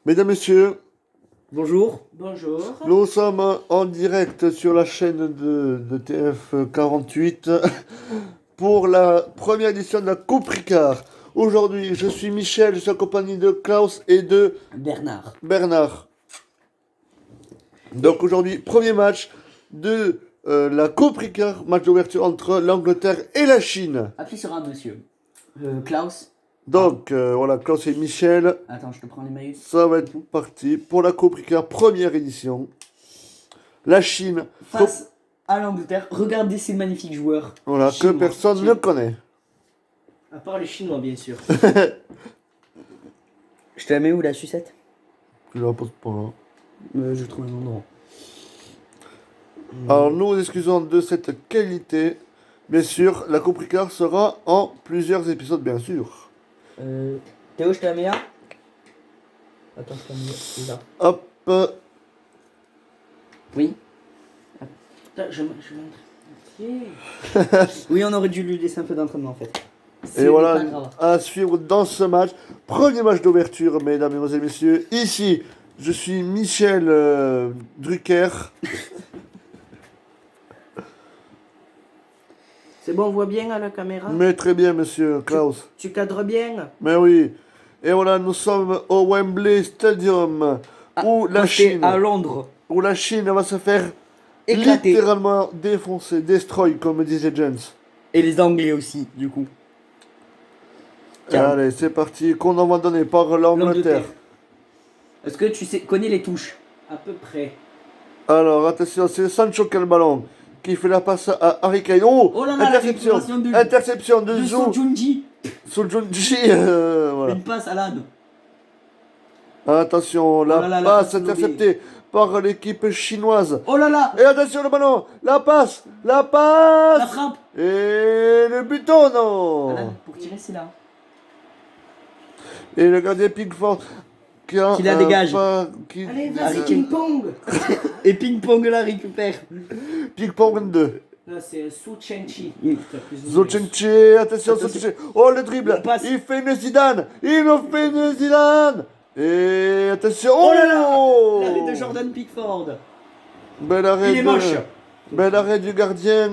Mesdames, Messieurs, Bonjour. Bonjour. nous sommes en direct sur la chaîne de TF48 pour la première édition de la Coupe Ricard. Aujourd'hui, je suis Michel, je suis accompagné de Klaus et de Bernard. Donc aujourd'hui, premier match de la Coupe Ricard, match d'ouverture entre l'Angleterre et la Chine. Appuie sur un monsieur. Klaus. Donc voilà, Klaus et Michel, Attends, je te prends les maillots. ça va être parti pour la Coupe Ricard, première édition. La Chine, Face à l'Angleterre. Regardez ces magnifiques joueurs. voilà, que Chinois. personne ne connaît. À part les Chinois, bien sûr. Je te la mets où la sucette? Je la pose pas là. Je trouve un endroit. Alors nous nous excusons de cette qualité. Bien sûr, la Coupe Ricard sera en plusieurs épisodes, bien sûr. Théo, je te la mets là? Attends, je te la mets là. Hop, Oui. Attends, je montre. Oui, on aurait dû lui laisser un peu d'entraînement en fait. et voilà, pas grave. à suivre dans ce match. Premier match d'ouverture, mesdames et messieurs. Ici, je suis Michel Drucker. C'est bon, on voit bien à la caméra. Mais très bien, monsieur Klaus. Tu cadres bien. Mais oui. Et voilà, nous sommes au Wembley Stadium, où la Chine, à Londres. où la Chine va se faire Éclaté. littéralement défoncer, destroy, comme disait Jens. Et les Anglais aussi, du coup. Tiens. Allez, c'est parti. Qu'on en va donner par l'Angleterre. Est-ce que tu connais les touches? À peu près. Alors, attention, c'est Sancho qui a le ballon, qui fait la passe à Harry Kane. Oh, Oh là là, la interception, récupération de- interception de De Zhu. Son Junji. Soljunji, voilà. Une passe à l'âne. Attention, la Oh là là, la passe passe interceptée par l'équipe chinoise. Oh là là. Et attention le ballon, la passe. La frappe. Et le buton, non. Alan, pour tirer, c'est là. Et le gardien Pickford qui la dégage. Qui, Allez, Harry vas-y, Kane. ping-pong. Et ping-pong la récupère. Pickford 2. Là, c'est Su Chenchi. Zochenchi, attention, Attention. Zochenchi. Oh le dribble, On passe. il fait une Zidane, il nous fait une Zidane. Et attention, Oh là là. L'arrêt de Jordan Pickford. Bel arrêt, Il est moche. Bel arrêt du gardien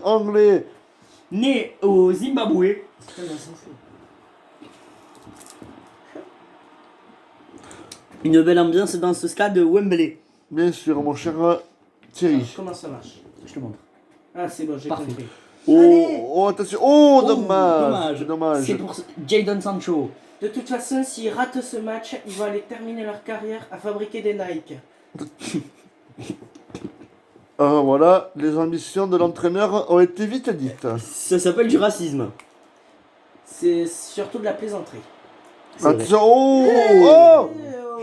anglais. Né au Zimbabwe. Une belle ambiance dans ce stade de Wembley. Bien sûr, mon cher Thierry. Comment ça marche? Je te montre. Ah, c'est bon, j'ai Parfait. compris. Oh, Allez. oh, attention, oh, Oh, dommage, dommage. C'est pour Jadon Sancho. De toute façon, s'ils ratent ce match, ils vont aller terminer leur carrière à fabriquer des Nike. Ah, voilà, les ambitions de l'entraîneur ont été vite dites. Ça s'appelle du racisme. C'est surtout de la plaisanterie. C'est vrai. Attention, oh, oh,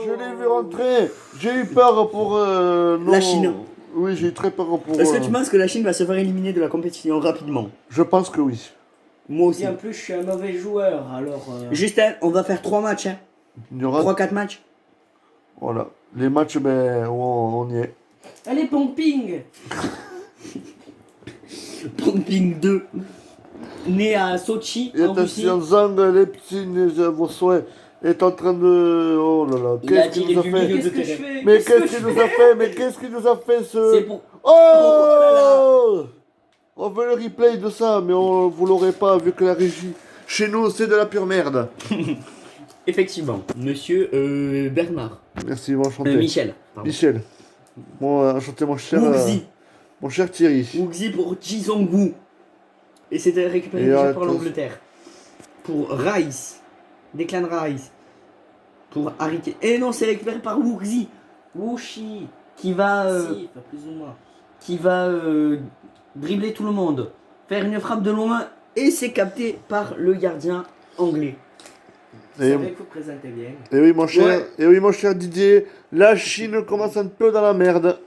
je l'ai vu rentrer. J'ai eu peur pour La Chine. Oui, j'ai eu très peur pour. Est-ce que tu penses que la Chine va se faire éliminer de la compétition rapidement? Je pense que oui. Moi aussi. Et en plus, je suis un mauvais joueur, alors... Justin, on va faire 3 matchs. Hein. Il y aura. 3-4 matchs. Voilà. Les matchs, ben, on y est. Allez, ping-ping. Ping 2. Né à Sochi, Et en Russie. attention, Zhang, les petits, vos souhaits, est en train de. Oh là là, Il a qu'est-ce qu'il tiré nous a du fait? milieu. Qu'est-ce que je terrain. fais? Mais que qu'est-ce je qu'il nous fais a fait? Mais qu'est-ce qu'il nous a fait ce. C'est pour... Oh, on veut le replay de ça, mais vous l'aurez pas vu que la régie. Chez nous, c'est de la pure merde. Effectivement. Monsieur Bernard. Merci, enchanté. Michel. Pardon. Michel. Moi, enchanté, mon cher Thierry. Wuxi pour Jisonggu. Et c'était récupéré Et déjà attends. par l'Angleterre. Pour Rice. Declan Rice. Pour Harry Kane. Et non, c'est récupéré par Wuxi. Wuxi. Qui va... Si, pas plus ou moins. qui va dribbler tout le monde, faire une frappe de loin et c'est capté par le gardien anglais. Vous Et, savez que vous présentez bien. et oui, mon cher, Ouais. et oui, mon cher Didier, la Chine commence un peu dans la merde.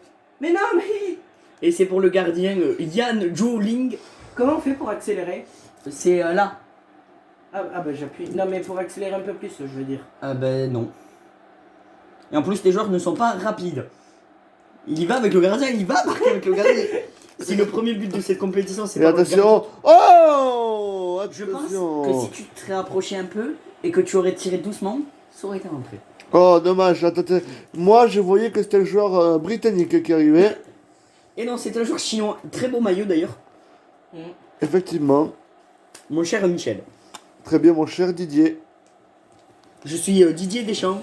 Mais non, mais... Et c'est pour le gardien Yan Zhouling. Comment on fait pour accélérer? C'est là. Ah bah j'appuie. Non, mais pour accélérer un peu plus, je veux dire. Ah ben non. Et en plus les joueurs ne sont pas rapides. Il y va avec le gardien, il va marquer avec le gardien. C'est le premier but de cette compétition, c'est Et par le attention, oh, Je pense attention. que si tu te serais approché un peu et que tu aurais tiré doucement, Ça aurait été rentré. Oh, dommage. Attends, moi, je voyais que c'était un joueur britannique qui arrivait. Et non, c'est un joueur chinois. Très beau maillot d'ailleurs. Effectivement. Mon cher Michel. Très bien, mon cher Didier. Je suis Didier Deschamps.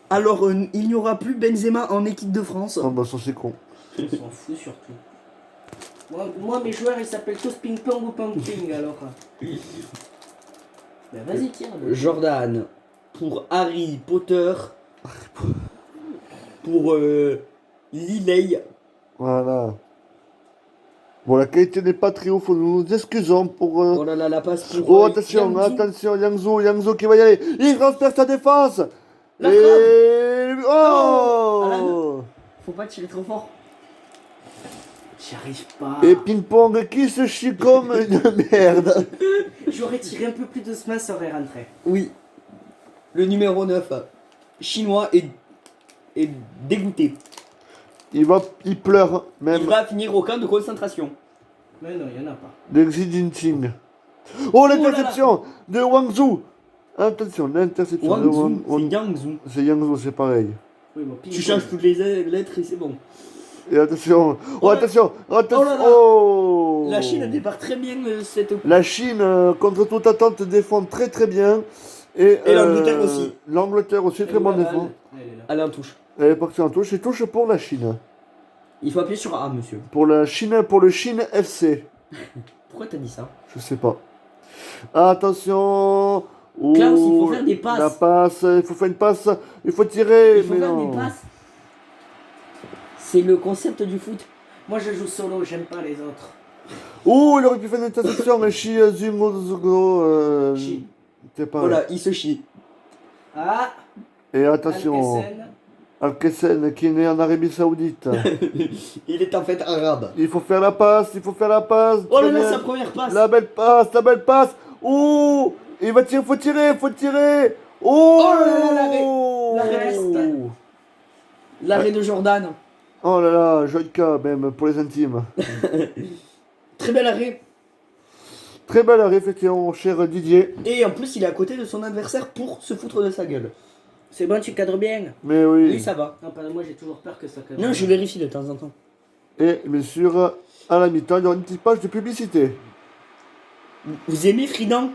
Alors, il n'y aura plus Benzema en équipe de France. Oh, bah, ça, c'est con. On s'en fout surtout. Moi, mes joueurs, ils s'appellent tous ping-pong ou pong-ping, alors. Ben, vas-y, tire. Jordan. Pour Harry Potter. Pour Liley. Voilà. Bon, la qualité n'est pas très haut, nous nous excusons pour... Oh là là, la passe pour. Oh, attention, Yang Zhu. attention, Yang Zhu qui va y aller. Il transperce sa défense. La Et... Alan. Oh. Faut pas tirer trop fort. J'y arrive pas. Et ping-pong qui se chie comme une merde. J'aurais tiré un peu plus doucement, ça aurait rentré. Oui. Le numéro 9. Chinois est dégoûté. Il pleure, même. Il va finir au camp de concentration. Mais non, il y en a pas. De Xi Jinping. Oh, l'interception de Wang Zhu. Attention, l'interception de Wang Zhu, c'est Yang Zhu. C'est Yang Zhu, c'est pareil. Oui, bon, Tu changes toutes les lettres et c'est bon. Et attention, Oh, attention, attention. oh là là. Oh. La Chine départ très bien cette. La Chine, contre toute attente, défend très très bien. Et l'Angleterre aussi. L'Angleterre aussi, très bon défense. Elle est là. Allez, en touche. Elle est partie en touche, et touche pour la Chine. Il faut appuyer sur A, monsieur. Pour la Chine, pour le Chine FC. Pourquoi t'as dit ça? Je sais pas. Attention. Oh, Klaus, il faut faire des passes. La passe, il faut faire une passe, il faut tirer. Il faut mais faire non. des passes. C'est le concept du foot. Moi, je joue solo, j'aime pas les autres. Oh, il aurait pu faire une interception, mais Shi Zumozugo. Chi. C'est pas Voilà, il se chie. Ah, Et attention, Alkesen. Al-Kessen qui est né en Arabie Saoudite. Il est en fait arabe. Il faut faire la passe, il faut faire la passe. Oh là Très là, bien. sa première passe. La belle passe, la belle passe. Oh, il va tirer, faut tirer, faut tirer. Oh, Oh là là, l'arrêt. L'arrêt. L'arrêt de Jordan. Oh là là, Joyka, même pour les intimes. Très bel arrêt. Très belle réflexion, cher Didier. Et en plus, il est à côté de son adversaire pour se foutre de sa gueule. C'est bon, tu cadres bien. Mais oui. Oui, ça va. Non, pardon, moi j'ai toujours peur que ça cadre. Non, je vérifie de temps en temps. Et bien sûr, à la mi-temps, il y aura une petite page de publicité. Vous aimez Fridan?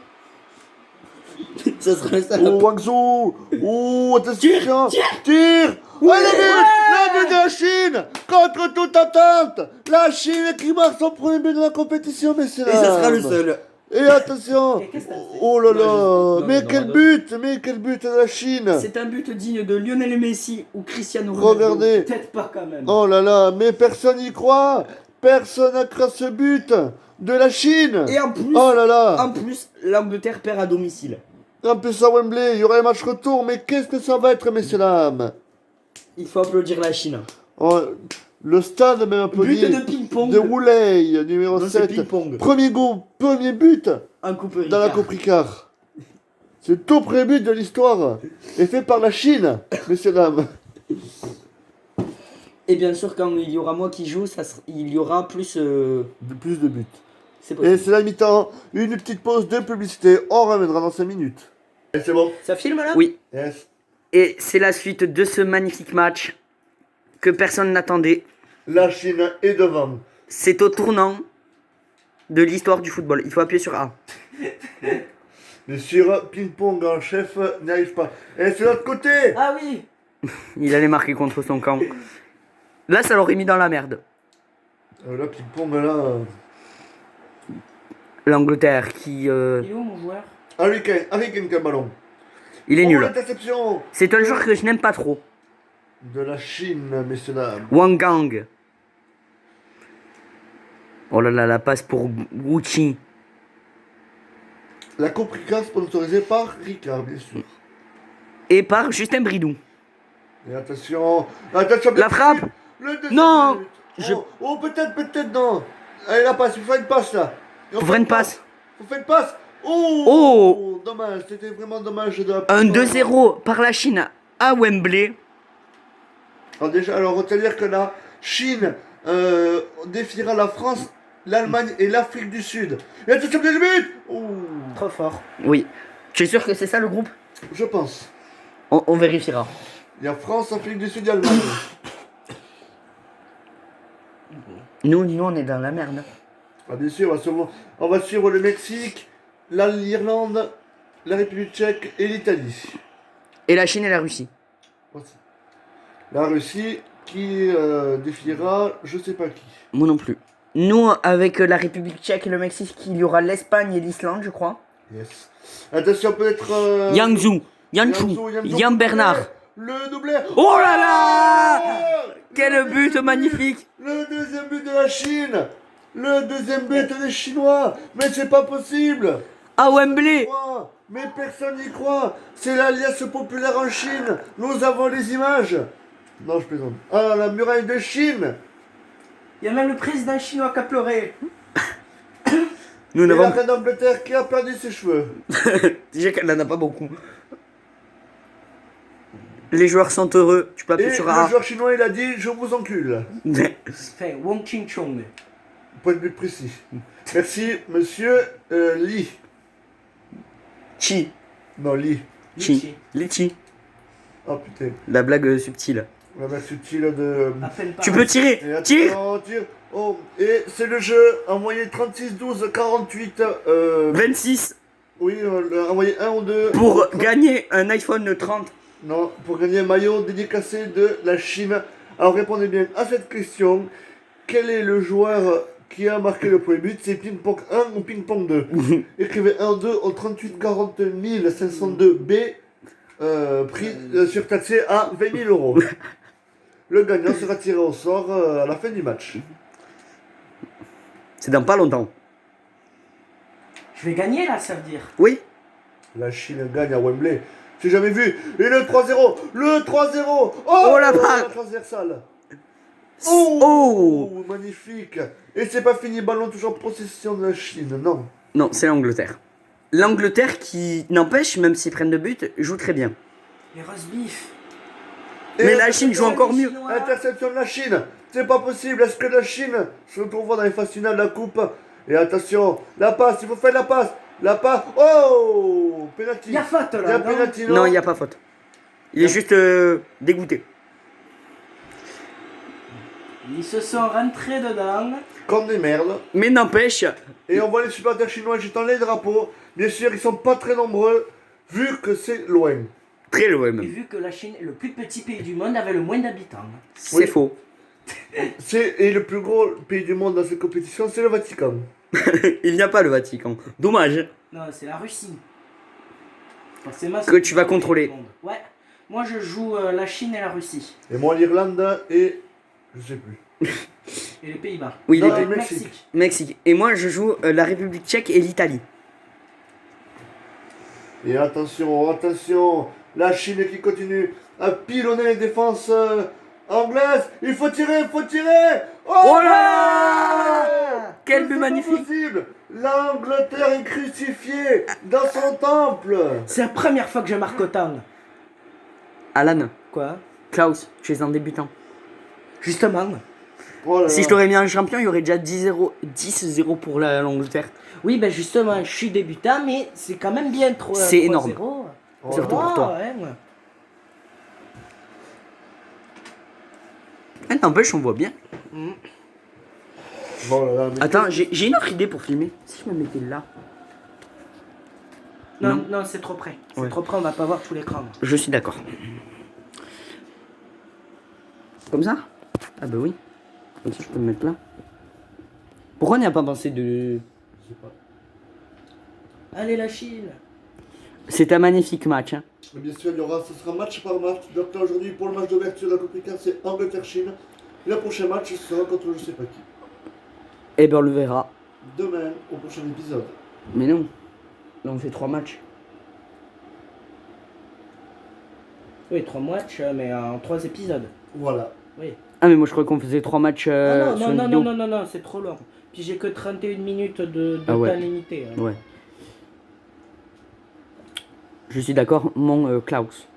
Ça serait ça. Oh, Wangzhou. Oh, attention. Tire. Tire. Oh, le but de la Chine. Contre toute attente. La Chine qui marque son premier but de la compétition, mais c'est Et ça sera le seul. Et attention. Et qu'est-ce que t'as fait? Oh là Non, là. non, Mais non, quel non. but de la Chine. C'est un but digne de Lionel Messi ou Cristiano Ronaldo. Regardez. Peut-être pas quand même. Oh là là, mais personne n'y croit. Personne n'a cru à ce but de la Chine. Et en plus, Oh là là. l'Angleterre perd à domicile. En plus à Wembley, il y aura un match retour, mais qu'est-ce que ça va être, messieurs dames? Il faut applaudir la Chine. Oh, le stade même applaudi. But de ping-pong. De Wouley, numéro Non, c'est 7. ping-pong. Premier but Un coupe dans la Coupe Ricard. C'est le tout premier but de l'histoire. Et fait par la Chine, messieurs dames. Et bien sûr, quand il y aura moi qui joue, il y aura plus. Plus de buts. C'est Et possible. c'est la mi-temps. Une petite pause de publicité. On reviendra dans 5 minutes. Et c'est bon. Ça filme là? Oui. Yes. Et c'est la suite de ce magnifique match que personne n'attendait. La Chine est devant. C'est au tournant de l'histoire du football. Il faut appuyer sur A. Bien sûr, ping-pong en chef n'y arrive pas. Et c'est l'autre côté. Ah oui. Il allait marquer contre son camp. Là, ça l'aurait mis dans la merde. Là, ping-pong, là. L'Angleterre qui. Il est où mon joueur? Avec un ballon. Il est Oh, nul. l'interception C'est un joueur que je n'aime pas trop. de la Chine, messieurs dames. Wang Gang. Oh là là, la passe pour Gucci. La Coupe Ricard sponsorisée par Ricard, bien sûr. Et par Justin Bridou. Et attention, attention. La frappe. Le deuxième Non, but. je- Oh, peut-être non. Allez, la passe, il faut faire une passe là. Il Faut faire une passe. Faut faire une passe. Oh, Oh. Dommage, c'était vraiment dommage de la Un 2-0 par la Chine à Wembley. Alors retenir que la Chine défiera la France, l'Allemagne et l'Afrique du Sud. Et attention, le but. Oh, Trop fort. Oui. Tu es sûr que c'est ça le groupe? je pense. On vérifiera. Il y a France, Afrique du Sud et Allemagne. Nous, on est dans la merde. Ah, bien sûr, on va suivre le Mexique, l'Irlande, la République tchèque et l'Italie. Et la Chine et la Russie. Aussi. La Russie qui défiera je sais pas qui. Moi non plus. Nous, avec la République tchèque et le Mexique, il y aura l'Espagne et l'Islande, je crois. Yes. Attention, peut-être. Yangzhou, Yanchou, Yann Bernard. Le doublé. Oh là là! Oh, Quel but magnifique! Le deuxième but de la Chine. Le deuxième but des Chinois. Mais c'est pas possible. À Wembley! Mais personne n'y croit. C'est l'alliance populaire en Chine. Nous avons les images. Non, je plaisante. Ah, la muraille de Chine. Il y a même le président chinois qui a pleuré. Nous Et la n'avons. reine d'Angleterre qui a perdu ses cheveux. Déjà qu'elle n'en a pas beaucoup. Les joueurs sont heureux. Tu peux Et appuyer sur le A. joueur chinois, il a dit je vous encule. Enfin, Wong Ching Chong. Point de vue précis. Merci, monsieur Li. Chi. Non, Li. Chi. Litchi. Oh putain. La blague subtile. La main subtile de. À peine pas. Tu peux tirer. Et Tire. attention, tire. Oh, et c'est le jeu. Envoyé 36, 12, 48. 26 Oui, envoyé 1 ou 2. pour gagner un iPhone 30. Non, pour gagner un maillot dédicacé de la Chine. Alors répondez bien à cette question. Quel est le joueur qui a marqué le premier but? C'est ping-pong 1 ou ping-pong 2? Écrivez 1, 2 au 38 40 502 B. Prix surtaxé à 20 000 euros. Le gagnant sera tiré au sort à la fin du match. C'est dans pas longtemps. Je vais gagner là, ça veut dire. Oui. La Chine gagne à Wembley. J'ai jamais vu. Et le 3-0. Le 3-0. Oh, la barre. la transversale. Oh. Magnifique. Et c'est pas fini. Ballon toujours en possession de la Chine. Non. Non, c'est l'Angleterre. L'Angleterre qui, n'empêche, même s'ils prennent de but, joue très bien. Les roast beef. Et Mais la Chine joue encore mieux. interception de la Chine. C'est pas possible. Est-ce que la Chine se retrouvera dans les phases finales de la coupe? Et attention. La passe. Il faut faire la passe. La passe. Oh. Penalty. Il y a faute là. Il y a non penalty, Non, il n'y a pas faute. Il est juste dégoûté. Ils se sont rentrés dedans. Comme des merdes. Mais n'empêche, Et on voit les supporters chinois agitant les drapeaux. Bien sûr, ils sont pas très nombreux, vu que c'est loin. très loin Et même. vu que la Chine est le plus petit pays du monde avec le moins d'habitants. C'est Oui. faux. Et le plus gros pays du monde dans cette compétition, c'est le Vatican. Il n'y a pas le Vatican. Dommage. Non, c'est la Russie. Forcément, Que tu vas contrôler. Ouais. Moi, je joue la Chine et la Russie. Et moi, l'Irlande et... je sais plus. Et les Pays-Bas. Oui, Non, les le pays- Mexique. Mexique. Et moi, je joue la République tchèque et l'Italie. Et attention, attention, la Chine qui continue à pilonner les défenses anglaises. Il faut tirer, il faut tirer. Oh là là! Quel Mais but c'est pas magnifique! possible. L'Angleterre est crucifiée dans son temple. C'est la première fois que je marque autant. Alan, Quoi? Klaus, tu es un débutant. Justement. Oh là Si là. je t'aurais mis un champion, il y aurait déjà 10-0 pour l'Angleterre. Oui, ben justement, je suis débutant, mais c'est quand même bien trop. C'est énorme. 3-0. Oh là Surtout là. pour toi. Ouais, moi. Ah, n'empêche, on voit bien. Oh là là, mais Attends, j'ai une autre idée pour filmer. Si je me mettais là. Non, Non. non, c'est trop près. C'est Ouais. trop près, on va pas voir tout l'écran. Je suis d'accord. Comme ça? Ah bah oui. Comme ça, je peux me mettre là. Pourquoi on n'y a pas pensé de... je sais pas. Allez, la Chine. C'est un magnifique match. Hein. Mais bien sûr, ce sera match par match. Donc là, aujourd'hui, pour le match d'ouverture de la Coupe Ricard, c'est Angleterre-Chine. Le prochain match sera contre je sais pas qui. Eh ben on le verra. Demain, au prochain épisode. Mais non. Là on fait 3 matchs. Oui, 3 matchs, mais en 3 épisodes. Voilà. Oui. Ah mais moi je crois qu'on faisait 3 matchs Ah sur non, une non, vidéo. non, non, non, non, c'est trop long. Puis j'ai que 31 minutes de Ah ouais. temps limité. hein. Ouais. Je suis d'accord, mon Klaus.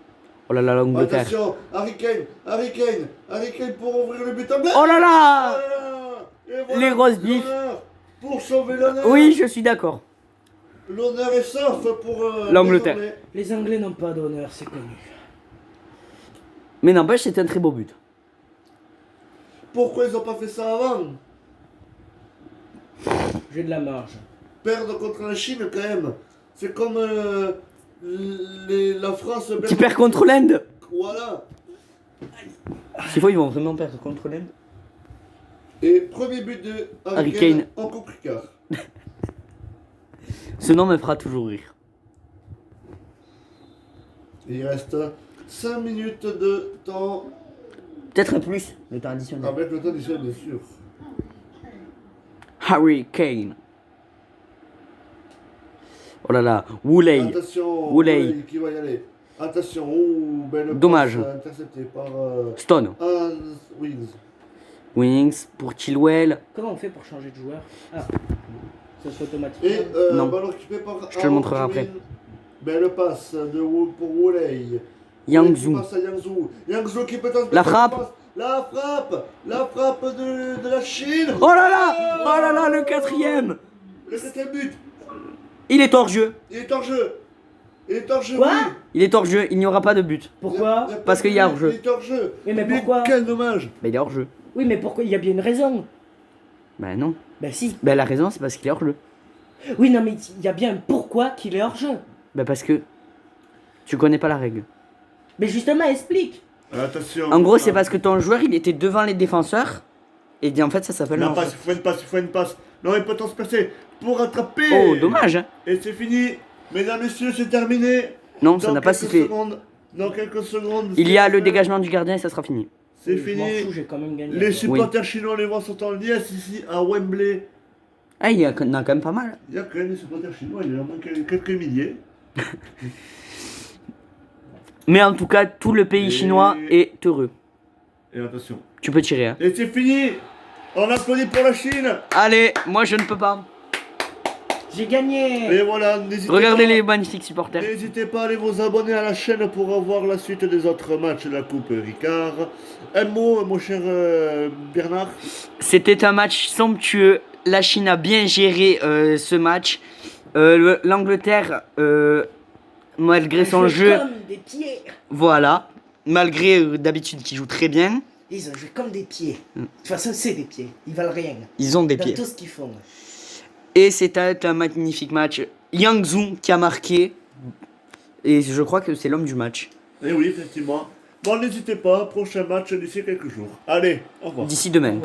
Oh là là, l'Angleterre. Attention, Harry Kane pour ouvrir le but anglais. Oh là là! Et voilà, Les roast beef. l'honneur, pour sauver l'honneur. Oui, je suis d'accord. L'honneur est sauf pour L'Angleterre. les Anglais. Les Anglais n'ont pas d'honneur, c'est connu. Mais n'empêche, c'était un très beau but. Pourquoi ils ont pas fait ça avant? J'ai de la marge. Perdre contre la Chine quand même. C'est comme la France. Qui perd contre l'Inde. Voilà. S'il faut, ils vont vraiment perdre contre l'Inde. Et premier but de Harry Harry Kane Kane. en Coupe Ricard. Ce nom me fera toujours rire. Il reste 5 minutes de temps Peut-être un plus, le temps additionnel. avec le temps additionnel, bien sûr. Harry Kane. Oh là là, Wooley. Attention, Wooley. Wooley qui va y aller. Attention, oh, belle Dommage. passe interceptée par Stone. Hans Wings. Wings pour Chilwell. Comment on fait pour changer de joueur? Ah, ça se fait Et automatiquement. Non. ballon récupéré par Je te le montrerai Arthur après. Win. Belle passe pour Wooley. Yang Qui Zhu. passe à Yang Zhu. Yang Zhu qui peut transmettre La frappe. passe. La frappe de la Chine. Oh là là, le quatrième. Le septième but. Il est hors jeu. Il est hors jeu. Il est hors jeu. Quoi? oui. Il est hors jeu, il n'y aura pas de but. Pourquoi? pas Parce de qu'il y a but, hors-jeu. Il est hors jeu. Oui, mais pourquoi? Quel dommage. Mais il est hors jeu. Oui, mais pourquoi? Il y a bien une raison. Ben non. Ben si. Ben la raison, c'est parce qu'il est hors jeu. Oui, non, mais il y a bien un pourquoi qu'il est hors jeu. Ben parce que tu connais pas la règle. Mais justement, explique. Attention. En gros, c'est parce que ton joueur, il était devant les défenseurs. Et en fait, ça s'appelle La un passe, il faut une passe. Non, il peut transpercer pour attraper. Oh, dommage. Hein. Et c'est fini. Mesdames, messieurs, c'est terminé. Non, ça Dans n'a pas quelques sifflé. secondes- Dans quelques secondes. Il y a c'est le fait. dégagement du gardien et ça sera fini. C'est Oui, je m'en fini. fous, j'ai quand même gagné. Les supporters chinois, les voix sont en liesse ici à Wembley. Ah, il y en a quand même pas mal. Il y a quand même des supporters chinois, il y en a moins quelques milliers. Mais en tout cas, tout le pays Et- chinois est heureux. Et attention. Tu peux tirer. Hein. Et c'est fini. On applaudit pour la Chine. Allez, moi je ne peux pas. J'ai gagné. Et voilà, n'hésitez Regardez pas. les magnifiques supporters. N'hésitez pas à aller vous abonner à la chaîne pour avoir la suite des autres matchs de la Coupe Ricard. Un mot, mon cher Bernard. C'était un match somptueux. La Chine a bien géré ce match. L'Angleterre, malgré son Ils jeu, jouent comme des pieds. voilà, malgré d'habitude qu'ils jouent très bien, Ils ont joué comme des pieds. De toute façon, c'est des pieds. Ils valent rien. ils ont des Dans pieds. tout ce qu'ils font. Et c'était un magnifique match. Yang Zhu qui a marqué. Et je crois que c'est l'homme du match. Et oui, effectivement. Bon, n'hésitez pas, prochain match d'ici quelques jours. Allez, au revoir. D'ici demain.